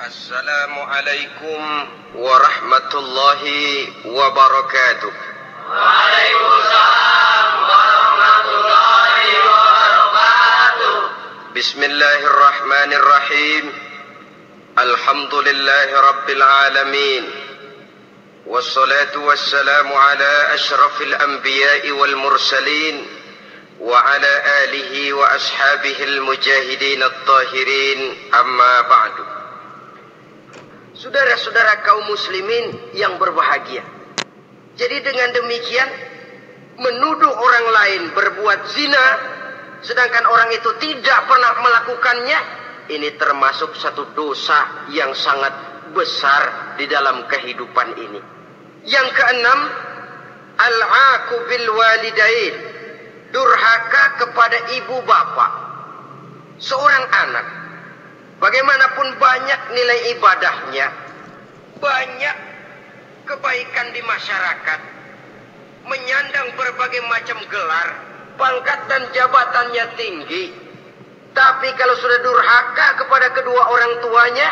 Assalamualaikum warahmatullahi wabarakatuh. Waalaikumsalam warahmatullahi wabarakatuh. Bismillahirrahmanirrahim. Alhamdulillahi rabbil alamin. Wassalatu wassalamu ala ashrafil anbiya'i wal mursalin wa ala alihi wa ashabihil mujahidin at-tahirin, amma ba'du. Saudara-saudara kaum muslimin yang berbahagia, jadi dengan demikian menuduh orang lain berbuat zina sedangkan orang itu tidak pernah melakukannya, ini termasuk satu dosa yang sangat besar di dalam kehidupan ini. Yang keenam, al-'aqu bil walidain, durhaka kepada ibu bapak. Seorang anak, bagaimanapun banyak nilai ibadahnya, banyak kebaikan di masyarakat, menyandang berbagai macam gelar, pangkat dan jabatannya tinggi, tapi kalau sudah durhaka kepada kedua orang tuanya,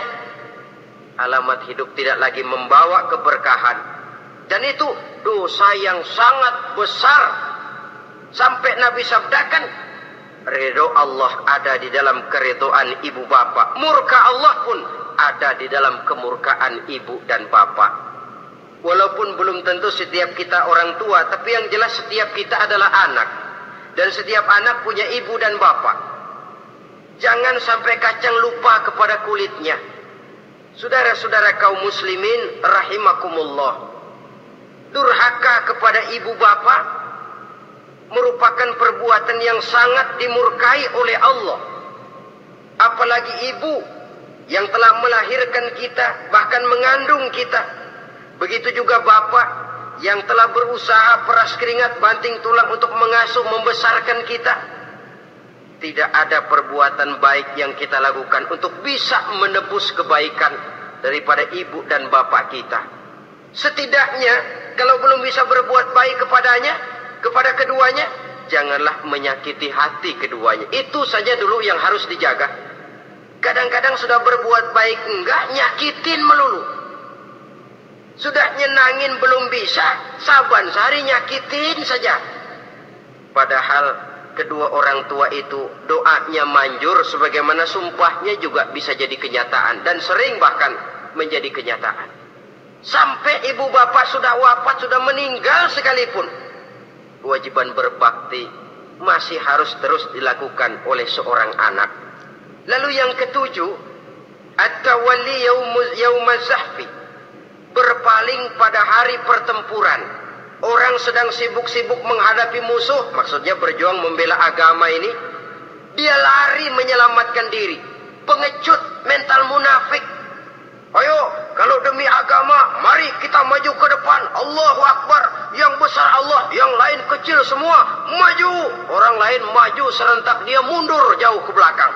alamat hidup tidak lagi membawa keberkahan. Dan itu dosa yang sangat besar. Sampai Nabi sabdakan, ridho Allah ada di dalam keridhaan ibu bapak, murka Allah pun ada di dalam kemurkaan ibu dan bapak. Walaupun belum tentu setiap kita orang tua, tapi yang jelas setiap kita adalah anak, dan setiap anak punya ibu dan bapak. Jangan sampai kacang lupa kepada kulitnya. Saudara-saudara kaum muslimin rahimakumullah, durhaka kepada ibu bapak merupakan perbuatan yang sangat dimurkai oleh Allah. Apalagi ibu yang telah melahirkan kita, bahkan mengandung kita. Begitu juga bapak yang telah berusaha peras keringat banting tulang untuk mengasuh membesarkan kita. Tidak ada perbuatan baik yang kita lakukan untuk bisa menebus kebaikan daripada ibu dan bapak kita. Setidaknya kalau belum bisa berbuat baik kepada keduanya, janganlah menyakiti hati keduanya. Itu saja dulu yang harus dijaga. Kadang-kadang sudah berbuat baik enggak, nyakitin melulu. Sudah nyenangin belum bisa, saban sehari nyakitin saja. Padahal kedua orang tua itu doanya manjur, sebagaimana sumpahnya juga bisa jadi kenyataan, dan sering bahkan menjadi kenyataan. Sampai ibu bapak sudah wafat, sudah meninggal sekalipun, kewajiban berbakti masih harus terus dilakukan oleh seorang anak. Lalu yang ketujuh, at-tawalli yaumaz zahfi, berpaling pada hari pertempuran. Orang sedang sibuk-sibuk menghadapi musuh, maksudnya berjuang membela agama ini, dia lari menyelamatkan diri. Pengecut, mental munafik. Ayo, kalau demi agama, mari kita maju ke depan. Allahu Akbar, yang besar Allah, yang lain kecil semua maju. Orang lain maju serentak, dia mundur jauh ke belakang.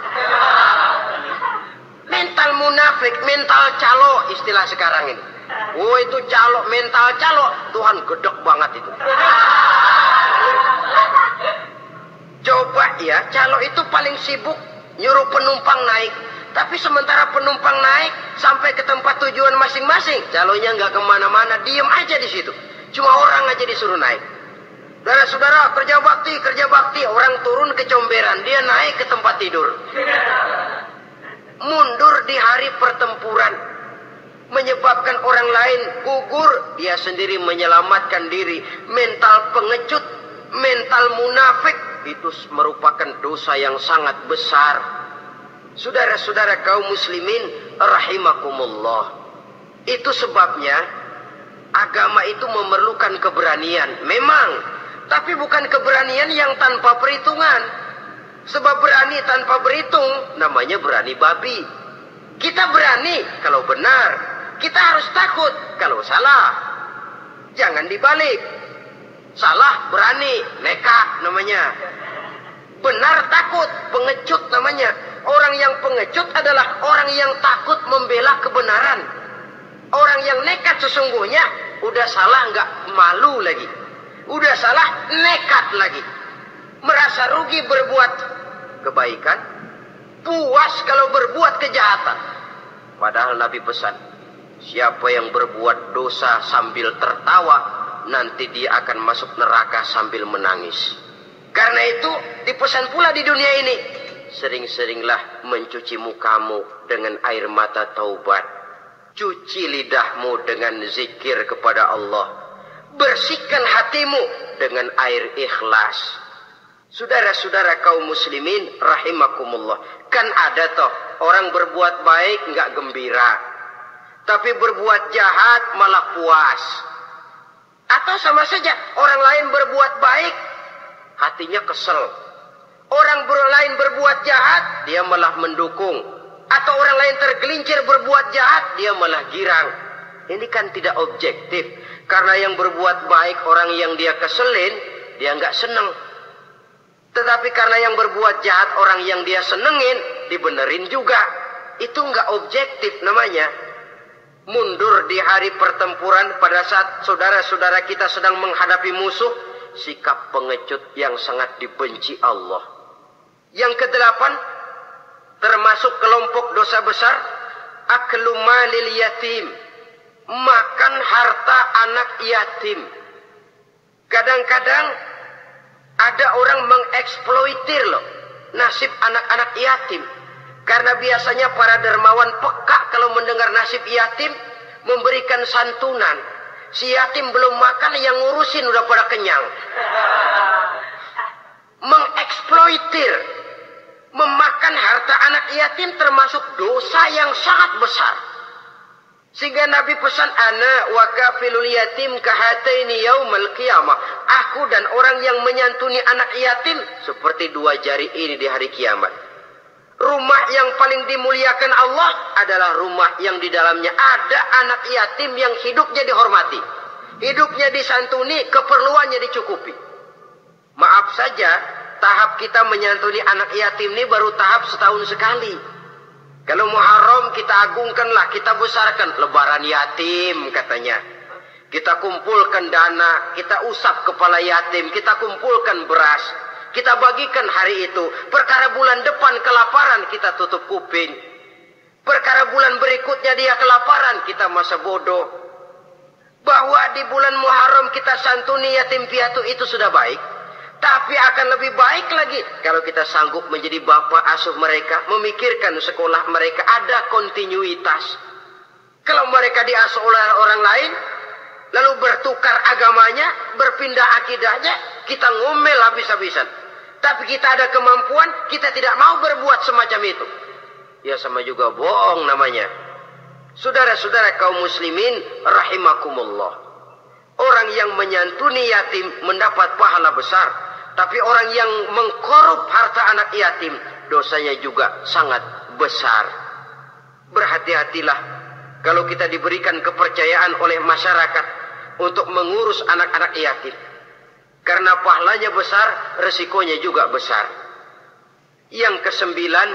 Mental munafik, mental calo istilah sekarang ini. Oh, itu calo, mental calo. Tuhan gedek banget itu. Coba ya, calo itu paling sibuk nyuruh penumpang naik. Tapi sementara penumpang naik sampai ke tempat tujuan masing-masing, calonya nggak kemana-mana, diem aja di situ. Cuma orang aja disuruh naik. Saudara-saudara, kerja bakti, orang turun ke comberan, dia naik ke tempat tidur. Mundur di hari pertempuran, menyebabkan orang lain gugur, dia sendiri menyelamatkan diri. Mental pengecut, mental munafik, itu merupakan dosa yang sangat besar. Saudara-saudara kaum muslimin rahimakumullah, itu sebabnya agama itu memerlukan keberanian, memang, tapi bukan keberanian yang tanpa perhitungan. Sebab berani tanpa berhitung namanya berani babi. Kita berani kalau benar, kita harus takut kalau salah. Jangan dibalik. Salah berani, nekat namanya. Benar takut, pengecut namanya. Orang yang pengecut adalah orang yang takut membela kebenaran. Orang yang nekat sesungguhnya udah salah nggak malu lagi, udah salah nekat lagi, merasa rugi berbuat kebaikan, puas kalau berbuat kejahatan. Padahal Nabi pesan, siapa yang berbuat dosa sambil tertawa, nanti dia akan masuk neraka sambil menangis. Karena itu dipesan pula di dunia ini, sering-seringlah mencuci mukamu dengan air mata taubat. Cuci lidahmu dengan zikir kepada Allah. Bersihkan hatimu dengan air ikhlas. Saudara-saudara kaum muslimin rahimakumullah. Kan ada toh orang berbuat baik nggak gembira, tapi berbuat jahat malah puas. Atau sama saja orang lain berbuat baik, hatinya kesel. Orang lain berbuat jahat, dia malah mendukung. Atau orang lain tergelincir berbuat jahat, dia malah girang. Ini kan tidak objektif. Karena yang berbuat baik orang yang dia keselin, dia nggak seneng. Tetapi karena yang berbuat jahat orang yang dia senengin, dibenerin juga. Itu nggak objektif namanya. Mundur di hari pertempuran pada saat saudara-saudara kita sedang menghadapi musuh, sikap pengecut yang sangat dibenci Allah. Yang kedelapan, termasuk kelompok dosa besar, aklu malil yatim, makan harta anak yatim. Kadang-kadang ada orang mengeksploitir loh nasib anak-anak yatim. Karena biasanya para dermawan peka kalau mendengar nasib yatim, memberikan santunan. Si yatim belum makan, yang ngurusin udah pada kenyang. Mengeksploitir, memakan harta anak yatim termasuk dosa yang sangat besar. Sehingga Nabi pesan, ana wa kafilul yatim kahataini yaumal qiyamah. Aku dan orang yang menyantuni anak yatim seperti dua jari ini di hari kiamat. Rumah yang paling dimuliakan Allah adalah rumah yang di dalamnya ada anak yatim yang hidupnya dihormati, hidupnya disantuni, keperluannya dicukupi. Maaf saja, tahap kita menyantuni anak yatim ini baru tahap setahun sekali. Kalau Muharram kita agungkanlah, kita besarkan. Lebaran yatim katanya. Kita kumpulkan dana, kita usap kepala yatim, kita kumpulkan beras, kita bagikan hari itu. Perkara bulan depan kelaparan, kita tutup kuping. Perkara bulan berikutnya dia kelaparan, kita masa bodoh. Bahwa di bulan Muharram kita santuni yatim piatu itu sudah baik. Tapi akan lebih baik lagi kalau kita sanggup menjadi bapak asuh mereka, memikirkan sekolah mereka ada kontinuitas. Kalau mereka diasuh oleh orang lain, lalu bertukar agamanya, berpindah akidahnya, kita ngomel habis-habisan. Tapi kita ada kemampuan, kita tidak mau berbuat semacam itu. Ya sama juga bohong namanya. Saudara-saudara kaum muslimin rahimakumullah. Orang yang menyantuni yatim mendapat pahala besar. Tapi orang yang mengkorup harta anak yatim, dosanya juga sangat besar. Berhati-hatilah kalau kita diberikan kepercayaan oleh masyarakat untuk mengurus anak-anak yatim. Karena pahalanya besar, resikonya juga besar. Yang kesembilan,